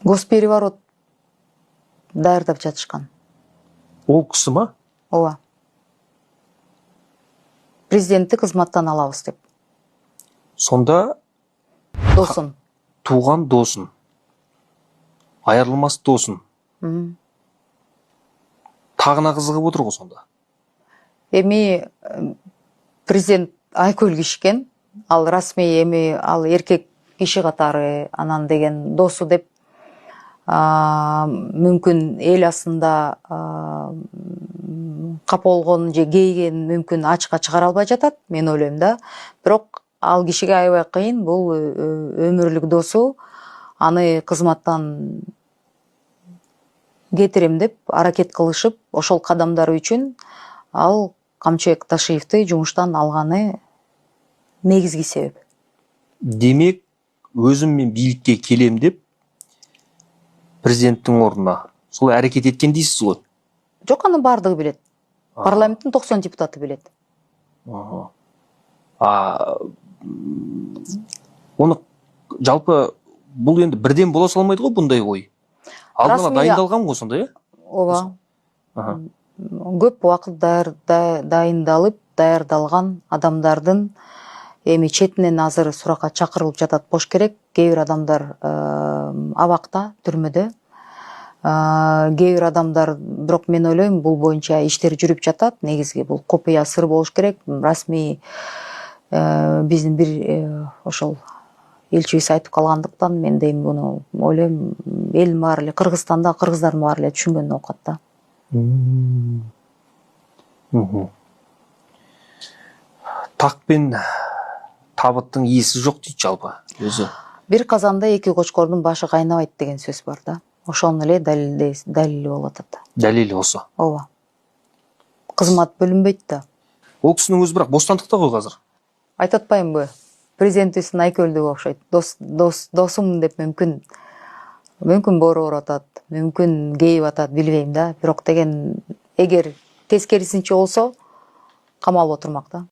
Госпереворот даярдап жатышкан. Ол кісі ма? Ооба. Президентти кызматтан алабыз деп. Сонда Досун. туған досын, айырылмас досын тағына қызығып отыр ғой сонда. Эми президент айкөл кишкен, ал расмий эми ал эркек киши катары анан деген досу деп мүмкүн эл астында капа болгон же кейген мүмкүн ачыкка чыгара албай жатат, мен ойлойм да. Бирок ал кишиге аябай кыйын, бул өмүрлүк досу аны кызматтан кетирем деп аракет кылышып, ошол кадамдары үчүн ал Камчыбек Ташиевди жумуштан алганы негизги себеп. Демек, өзім мен бийликке келем деп президенттің орнына сол әрекет еткен дейсіз ғой? Жок, анын бардыгы билет. Парламенттин 90 депутаты билет. Оны жалпы бұл енді бірден бола салмайды ғой бұндай ой. Алдына дайындалған ғой сонда, е? Ооба. Көп убакыт дайындалып, даярдалган адамдардын эми четинен азыр суракка чакырылып жатат болуш керек. Кээ бир адамдар абакта, түрмөдө. Кээ бир адамдар, бирок мен ойлойм, бул боюнча иштер жүрүп жатат. Негизги бул копуя сыр болуш керек. Расмий биздин бир ошол элчибиз айтып калгандыктан мен дейм буну ойлойм, элдин баары эле Кыргызстанда кыргыздардын баары эле түшүнгөн окат да. Так пен табыттың иесі жоқ дейді жалпы өзі. Бир казанда эки кочкордун башы кайнабайт деген сөз бар да. Ошонун эле далили болуп атат. Далили осы. Ооба. Кызмат бөлүнбөйт да. Ол кісінің өзі бірақ бостандыкта ғой қазір. Айтып атпаймынбы? Президентибиздин айкөлдүгү окшойт. Досум деп мүмкүн борбор атат, мүмкүн кейип атат, билбейм да. Бирок деген эгер тескерисинче болсо камалып отурмак да.